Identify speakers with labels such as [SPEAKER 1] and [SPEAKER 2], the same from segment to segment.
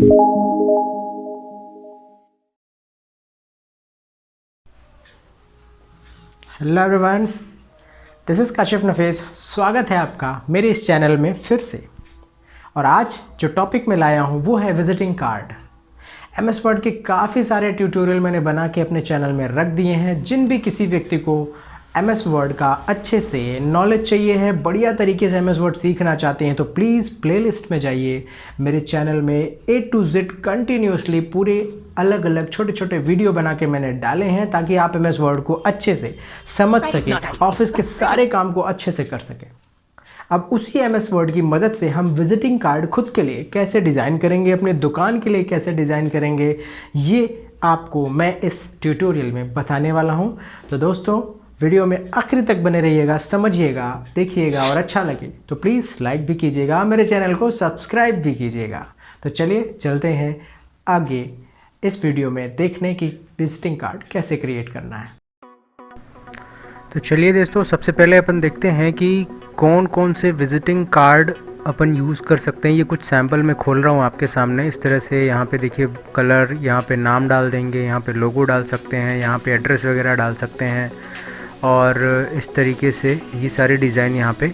[SPEAKER 1] Hello everyone, this is Kashif Nafees. स्वागत है आपका मेरे इस चैनल में फिर से। और आज जो टॉपिक मैं लाया हूँ वो है विजिटिंग कार्ड। MS वर्ड के काफ़ी सारे ट्यूटोरियल मैंने बना के अपने चैनल में रख दिए हैं। जिन भी किसी व्यक्ति को MS वर्ड का अच्छे से नॉलेज चाहिए है, बढ़िया तरीके से MS वर्ड सीखना चाहते हैं, तो प्लीज़ प्लेलिस्ट में जाइए। मेरे चैनल में A to Z कंटिन्यूसली पूरे अलग अलग छोटे छोटे वीडियो बना के मैंने डाले हैं ताकि आप MS वर्ड को अच्छे से समझ सकें, ऑफिस के सारे काम को अच्छे से कर सकें। अब उसी MS वर्ड की मदद से हम विजिटिंग कार्ड खुद के लिए कैसे डिज़ाइन करेंगे, अपने दुकान के लिए कैसे डिज़ाइन करेंगे, ये आपको मैं इस ट्यूटोरियल में बताने वाला हूँ। तो दोस्तों, वीडियो में आखिर तक बने रहिएगा, समझिएगा, देखिएगा और अच्छा लगे तो प्लीज़ लाइक भी कीजिएगा, मेरे चैनल को सब्सक्राइब भी कीजिएगा। तो चलिए चलते हैं आगे इस वीडियो में देखने की विजिटिंग कार्ड कैसे क्रिएट करना है।
[SPEAKER 2] तो चलिए दोस्तों, सबसे पहले अपन देखते हैं कि कौन कौन से विजिटिंग कार्ड अपन यूज़ कर सकते हैं। ये कुछ सैंपल मैं खोल रहा हूँ आपके सामने। इस तरह से यहाँ पे देखिए कलर, यहाँ पे नाम डाल देंगे, यहाँ पे लोगो डाल सकते हैं, यहाँ पे एड्रेस वगैरह डाल सकते हैं और इस तरीके से ये सारी डिज़ाइन यहाँ पे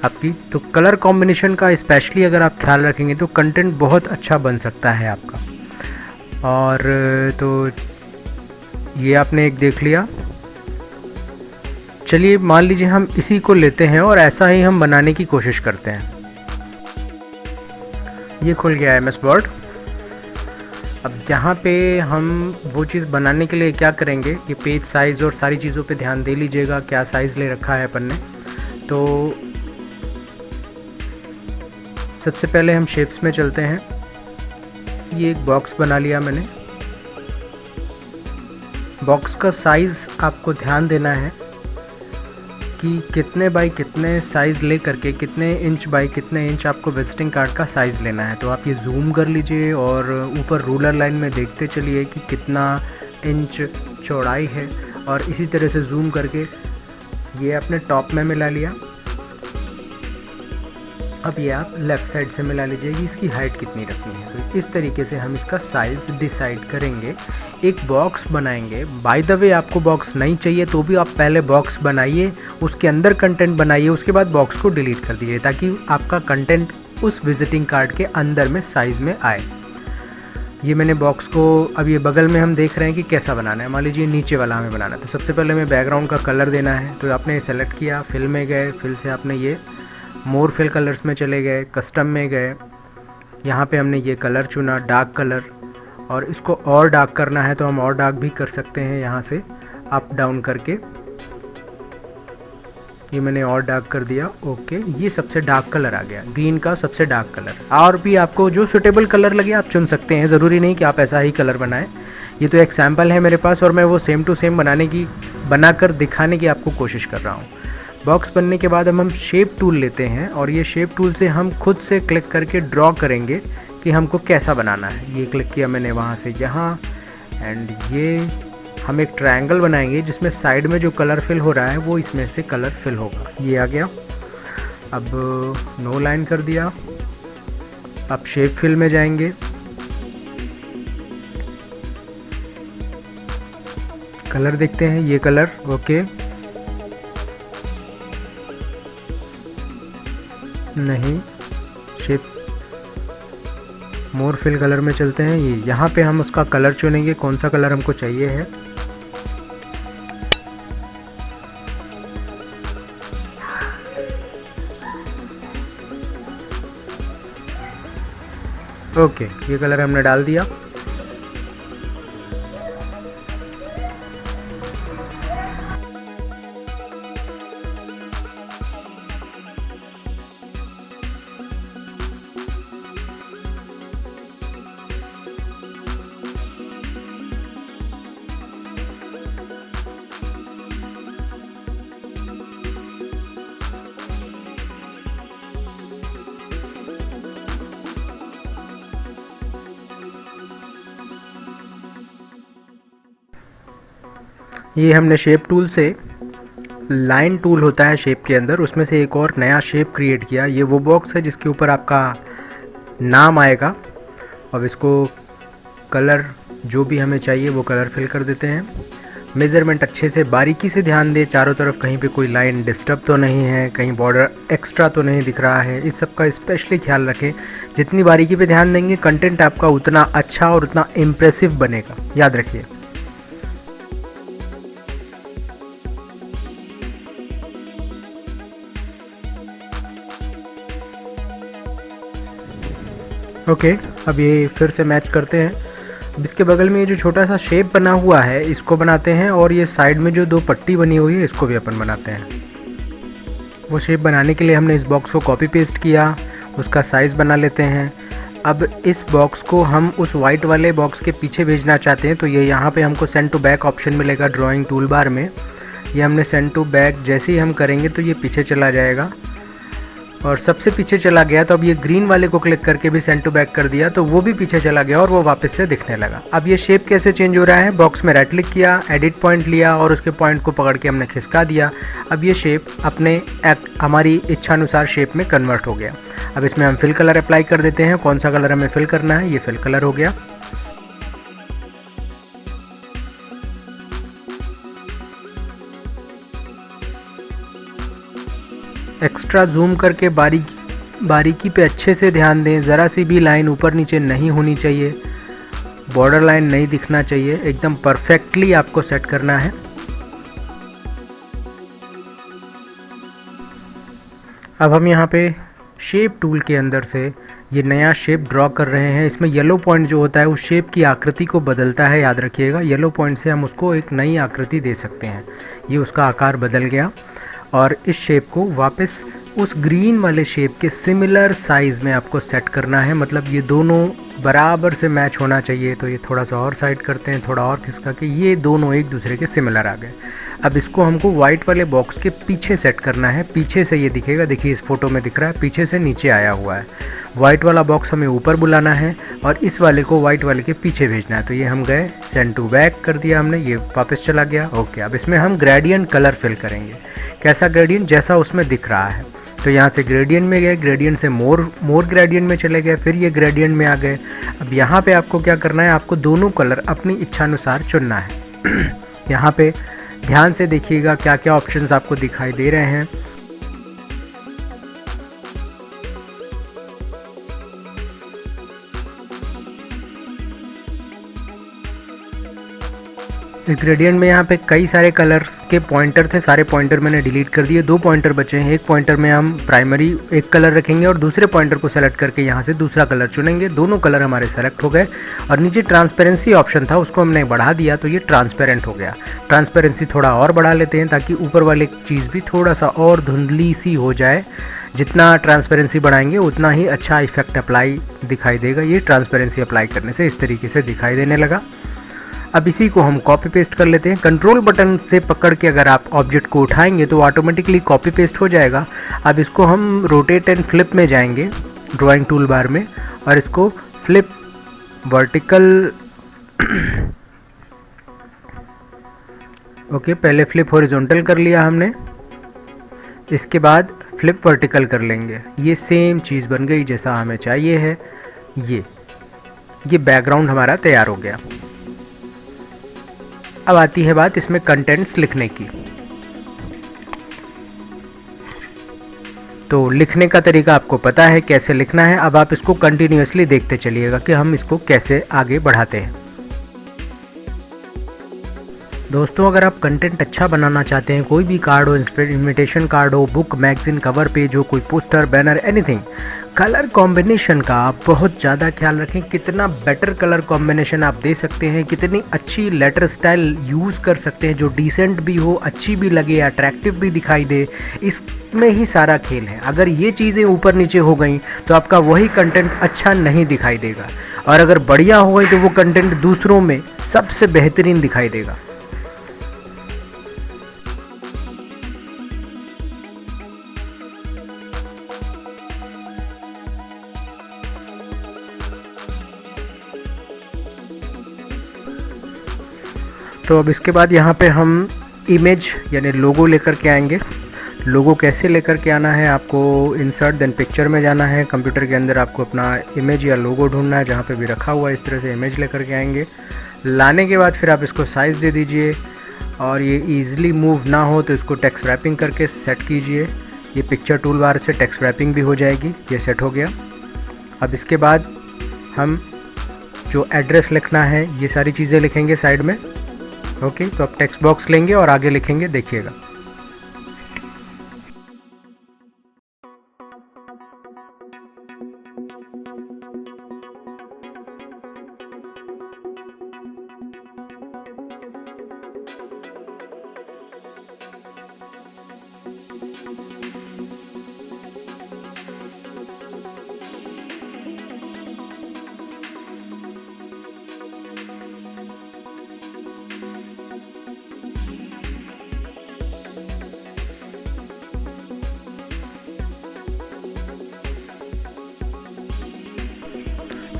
[SPEAKER 2] आपकी। तो कलर कॉम्बिनेशन का स्पेशली अगर आप ख्याल रखेंगे तो कंटेंट बहुत अच्छा बन सकता है आपका। और तो ये आपने एक देख लिया। चलिए मान लीजिए हम इसी को लेते हैं और ऐसा ही हम बनाने की कोशिश करते हैं। ये खुल गया है MS वर्ड। अब यहाँ पे हम वो चीज़ बनाने के लिए क्या करेंगे, ये पेज साइज़ और सारी चीज़ों पे ध्यान दे लीजिएगा, क्या साइज़ ले रखा है अपन ने। तो सबसे पहले हम शेप्स में चलते हैं। ये एक बॉक्स बना लिया मैंने। बॉक्स का साइज़ आपको ध्यान देना है कि कितने बाई कितने साइज़ ले करके, कितने इंच बाई कितने इंच आपको विजिटिंग कार्ड का साइज़ लेना है। तो आप ये जूम कर लीजिए और ऊपर रूलर लाइन में देखते चलिए कि कितना इंच चौड़ाई है, और इसी तरह से जूम करके ये आपने टॉप में मिला लिया। अब ये आप लेफ़्ट साइड से मिला लीजिए कि इसकी हाइट कितनी रखनी है। तो इस तरीके से हम इसका साइज़ डिसाइड करेंगे। एक बॉक्स बनाएंगे। बाय द वे, आपको बॉक्स नहीं चाहिए तो भी आप पहले बॉक्स बनाइए, उसके अंदर कंटेंट बनाइए, उसके बाद बॉक्स को डिलीट कर दीजिए ताकि आपका कंटेंट उस विजिटिंग कार्ड के अंदर में साइज़ में आए। ये मैंने बॉक्स को, अब ये बगल में हम देख रहे हैं कि कैसा बनाना है। मान लीजिए नीचे वाला हमें बनाना है, तो सबसे पहले हमें बैकग्राउंड का कलर देना है। तो आपने सेलेक्ट किया, फिल में गए, फिल से आपने ये मोर फिल कलर्स में चले गए, कस्टम में गए, यहाँ पे हमने ये कलर चुना, डार्क कलर, और इसको और डार्क करना है तो हम और डार्क भी कर सकते हैं यहाँ से अप डाउन करके। ये मैंने और डार्क कर दिया। ओके, ये सबसे डार्क कलर आ गया, ग्रीन का सबसे डार्क कलर। और भी आपको जो सूटेबल कलर लगे आप चुन सकते हैं, ज़रूरी नहीं कि आप ऐसा ही कलर बनाएं। ये तो एक सैम्पल है मेरे पास और मैं वो सेम टू सेम बनाकर दिखाने की आपको कोशिश कर रहा हूँ। बॉक्स बनने के बाद हम शेप टूल लेते हैं और ये शेप टूल से हम खुद से क्लिक करके ड्रॉ करेंगे कि हमको कैसा बनाना है। ये क्लिक किया मैंने वहाँ से यहाँ, एंड ये हम एक ट्रायंगल बनाएंगे जिसमें साइड में जो कलर फिल हो रहा है वो इसमें से कलर फिल होगा। ये आ गया। अब नो लाइन कर दिया। अब शेप फिल में जाएंगे, कलर देखते हैं, ये कलर ओके नहीं, शेप मोर फिल कलर में चलते हैं। ये यहाँ पे हम उसका कलर चुनेंगे, कौन सा कलर हमको चाहिए है। ओके, ये कलर हमने डाल दिया। ये हमने शेप टूल से, लाइन टूल होता है शेप के अंदर, उसमें से एक और नया शेप क्रिएट किया। ये वो बॉक्स है जिसके ऊपर आपका नाम आएगा अब इसको कलर जो भी हमें चाहिए वो कलर फिल कर देते हैं। मेज़रमेंट अच्छे से बारीकी से ध्यान दें, चारों तरफ कहीं पे कोई लाइन डिस्टर्ब तो नहीं है, कहीं बॉर्डर एक्स्ट्रा तो नहीं दिख रहा है, इस सब का स्पेशली ख्याल रखें। जितनी बारीकी पे ध्यान देंगे कंटेंट आपका उतना अच्छा और उतना इम्प्रेसिव बनेगा, याद रखिए। ओके, अब ये फिर से मैच करते हैं। अब इसके बगल में ये जो छोटा सा शेप बना हुआ है इसको बनाते हैं, और ये साइड में जो 2 पट्टी बनी हुई है इसको भी अपन बनाते हैं। वो शेप बनाने के लिए हमने इस बॉक्स को कॉपी पेस्ट किया, उसका साइज़ बना लेते हैं। अब इस बॉक्स को हम उस वाइट वाले बॉक्स के पीछे भेजना चाहते हैं, तो ये यहाँ पे हमको सेंड टू बैक ऑप्शन मिलेगा ड्राइंग टूल बार में। ये हमने सेंड टू बैक जैसे ही हम करेंगे तो ये पीछे चला जाएगा, और सबसे पीछे चला गया। तो अब ये ग्रीन वाले को क्लिक करके भी सेंड टू बैक कर दिया तो वो भी पीछे चला गया और वो वापस से दिखने लगा। अब ये शेप कैसे चेंज हो रहा है, बॉक्स में राइट क्लिक किया, एडिट पॉइंट लिया और उसके पॉइंट को पकड़ के हमने खिसका दिया। अब ये शेप अपने हमारी इच्छानुसार शेप में कन्वर्ट हो गया। अब इसमें हम फिल कलर अप्लाई कर देते हैं। कौन सा कलर हमें फिल करना है, ये फिल कलर हो गया। एक्स्ट्रा जूम करके बारीकी पे अच्छे से ध्यान दें, ज़रा सी भी लाइन ऊपर नीचे नहीं होनी चाहिए, बॉर्डर लाइन नहीं दिखना चाहिए, एकदम परफेक्टली आपको सेट करना है। अब हम यहाँ पे शेप टूल के अंदर से ये नया शेप ड्रॉ कर रहे हैं। इसमें येलो पॉइंट जो होता है उस शेप की आकृति को बदलता है, याद रखिएगा। येलो पॉइंट से हम उसको एक नई आकृति दे सकते हैं। ये उसका आकार बदल गया, और इस शेप को वापस उस ग्रीन वाले शेप के सिमिलर साइज़ में आपको सेट करना है। मतलब ये दोनों बराबर से मैच होना चाहिए। तो ये थोड़ा सा और साइड करते हैं, थोड़ा और खिसका के, ये दोनों एक दूसरे के सिमिलर आ गए। अब इसको हमको वाइट वाले बॉक्स के पीछे सेट करना है। पीछे से ये दिखेगा, देखिए इस फोटो में दिख रहा है, पीछे से नीचे आया हुआ है। वाइट वाला बॉक्स हमें ऊपर बुलाना है और इस वाले को वाइट वाले के पीछे भेजना है। तो ये हम गए, सेंड टू बैक कर दिया हमने, ये वापस चला गया। ओके, अब इसमें हम ग्रेडियंट कलर फिल करेंगे। कैसा ग्रेडियंट, जैसा उसमें दिख रहा है। तो यहाँ से ग्रेडियंट में गए, ग्रेडियंट से मोर ग्रेडियंट में चले गए, फिर ये ग्रेडियंट में आ गए। अब यहाँ पे आपको क्या करना है, आपको दोनों कलर अपनी इच्छानुसार चुनना है। यहाँ पे ध्यान से देखिएगा क्या क्या ऑप्शंस आपको दिखाई दे रहे हैं। इस ग्रेडियंट में यहाँ पे कई सारे कलर्स के पॉइंटर थे, सारे पॉइंटर मैंने डिलीट कर दिए। 2 पॉइंटर बचे हैं। एक पॉइंटर में हम प्राइमरी एक कलर रखेंगे और दूसरे पॉइंटर को सेलेक्ट करके यहाँ से दूसरा कलर चुनेंगे। दोनों कलर हमारे सेलेक्ट हो गए, और नीचे ट्रांसपेरेंसी ऑप्शन था उसको हमने बढ़ा दिया तो ये ट्रांसपेरेंट हो गया। ट्रांसपेरेंसी थोड़ा और बढ़ा लेते हैं ताकि ऊपर वाली चीज़ भी थोड़ा सा और धुंधली सी हो जाए। जितना ट्रांसपेरेंसी बढ़ाएंगे उतना ही अच्छा इफेक्ट अप्लाई दिखाई देगा। ये ट्रांसपेरेंसी अप्लाई करने से इस तरीके से दिखाई देने लगा। अब इसी को हम कॉपी पेस्ट कर लेते हैं। कंट्रोल बटन से पकड़ के अगर आप ऑब्जेक्ट को उठाएंगे तो ऑटोमेटिकली कॉपी पेस्ट हो जाएगा। अब इसको हम रोटेट एंड फ्लिप में जाएंगे ड्राइंग टूल बार में, और इसको फ्लिप वर्टिकल ओके, पहले फ्लिप हॉरिजॉन्टल कर लिया हमने, इसके बाद फ्लिप वर्टिकल कर लेंगे। ये सेम चीज़ बन गई जैसा हमें चाहिए है। ये बैकग्राउंड हमारा तैयार हो गया। अब आती है बात इसमें कंटेंट्स लिखने की। तो लिखने का तरीका आपको पता है कैसे लिखना है। अब आप इसको कंटिन्यूअसली देखते चलिएगा कि हम इसको कैसे आगे बढ़ाते हैं। दोस्तों, अगर आप कंटेंट अच्छा बनाना चाहते हैं, कोई भी कार्ड हो, इन्विटेशन कार्ड हो, बुक, मैगजीन, कवर पेज हो, कोई poster, banner, anything, colour combination का आप बहुत ज़्यादा ख्याल रखें। कितना बेटर कलर कॉम्बिनेशन आप दे सकते हैं, कितनी अच्छी लेटर स्टाइल यूज़ कर सकते हैं जो डिसेंट भी हो, अच्छी भी लगे, अट्रैक्टिव भी दिखाई दे, इसमें ही सारा खेल है। अगर ये चीज़ें ऊपर नीचे हो गई तो आपका वही कंटेंट अच्छा नहीं दिखाई देगा, और अगर बढ़िया हो गई तो वो कंटेंट दूसरों में सबसे बेहतरीन दिखाई देगा। तो अब इसके बाद यहाँ पे हम इमेज यानी लोगो लेकर के आएंगे। लोगो कैसे लेकर के आना है, आपको इंसर्ट देन पिक्चर में जाना है, कंप्यूटर के अंदर आपको अपना इमेज या लोगो ढूंढना है, जहाँ पे भी रखा हुआ है इस तरह से इमेज लेकर के आएंगे। लाने के बाद फिर आप इसको साइज़ दे दीजिए और ये ईज़िली मूव ना हो तो इसको टेक्स्ट रैपिंग करके सेट कीजिए। ये पिक्चर टूल बार से टेक्स्ट रैपिंग भी हो जाएगी। ये सेट हो गया। अब इसके बाद हम जो एड्रेस लिखना है ये सारी चीज़ें लिखेंगे साइड में। ओके, तो अब टेक्स्ट बॉक्स लेंगे और आगे लिखेंगे, देखिएगा।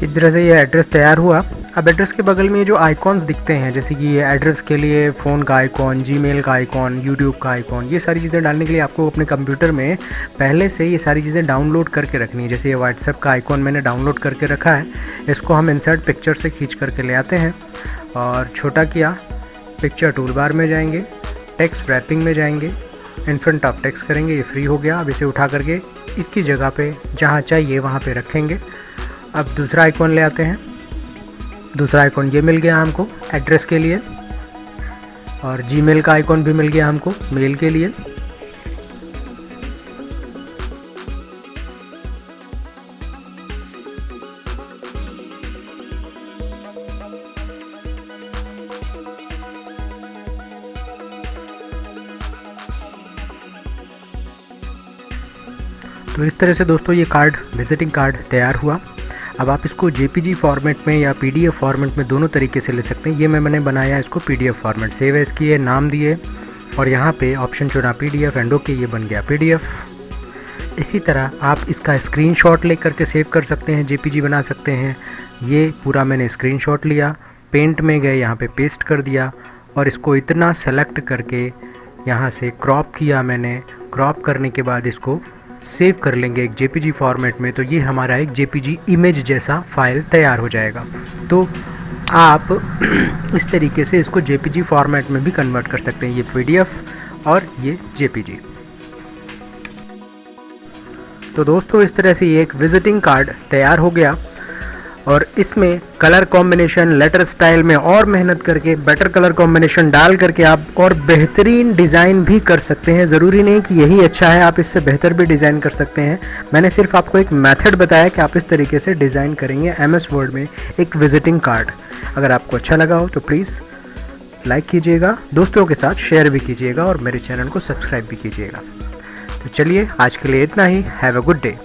[SPEAKER 2] इस तरह से ये एड्रेस तैयार हुआ। अब एड्रेस के बगल में ये जो आइकॉन्स दिखते हैं, जैसे कि ये एड्रेस के लिए फ़ोन का आइकॉन, जीमेल का आइकॉन, यूट्यूब का आइकॉन, ये सारी चीज़ें डालने के लिए आपको अपने कंप्यूटर में पहले से ये सारी चीज़ें डाउनलोड करके रखनी है। जैसे ये व्हाट्सएप का आइकॉन मैंने डाउनलोड करके रखा है, इसको हम इंसर्ट पिक्चर से खींच करके ले आते हैं और छोटा किया, पिक्चर टूल बार में जाएंगे, टेक्स्ट रैपिंग में जाएंगे, इन फ्रंट ऑफ टेक्स्ट करेंगे, ये फ्री हो गया। अब इसे उठा करके इसकी जगह पे जहाँ चाहिए वहाँ पे रखेंगे। अब दूसरा आइकॉन ले आते हैं। दूसरा आइकॉन ये मिल गया हमको एड्रेस के लिए, और जीमेल का आइकॉन भी मिल गया हमको मेल के लिए। तो इस तरह से दोस्तों ये कार्ड, विजिटिंग कार्ड तैयार हुआ। अब आप इसको JPG फॉर्मेट में या PDF फॉर्मेट में दोनों तरीके से ले सकते हैं। ये मैंने बनाया इसको PDF फॉर्मेट, सेव एज किए, नाम दिए और यहाँ पे ऑप्शन चुना PDF एंड ओके, ये बन गया PDF। इसी तरह आप इसका स्क्रीनशॉट ले करके सेव कर सकते हैं, JPG बना सकते हैं। ये पूरा मैंने स्क्रीनशॉट लिया, पेंट में गए, यहाँ पे पेस्ट कर दिया और इसको इतना सेलेक्ट करके यहाँ से क्रॉप किया मैंने। क्रॉप करने के बाद इसको सेव कर लेंगे एक JPG फॉर्मेट में, तो ये हमारा एक JPG इमेज जैसा फाइल तैयार हो जाएगा। तो आप इस तरीके से इसको JPG फॉर्मेट में भी कन्वर्ट कर सकते हैं, ये PDF और ये JPG। तो दोस्तों इस तरह से ये एक विजिटिंग कार्ड तैयार हो गया और इसमें कलर कॉम्बिनेशन, लेटर स्टाइल में और मेहनत करके बेटर कलर कॉम्बिनेशन डाल करके आप और बेहतरीन डिज़ाइन भी कर सकते हैं। ज़रूरी नहीं कि यही अच्छा है, आप इससे बेहतर भी डिज़ाइन कर सकते हैं। मैंने सिर्फ आपको एक मेथड बताया कि आप इस तरीके से डिज़ाइन करेंगे MS वर्ड में एक विजिटिंग कार्ड। अगर आपको अच्छा लगा हो तो प्लीज़ लाइक कीजिएगा, दोस्तों के साथ शेयर भी कीजिएगा और मेरे चैनल को सब्सक्राइब भी कीजिएगा। तो चलिए आज के लिए इतना ही। Have a good day.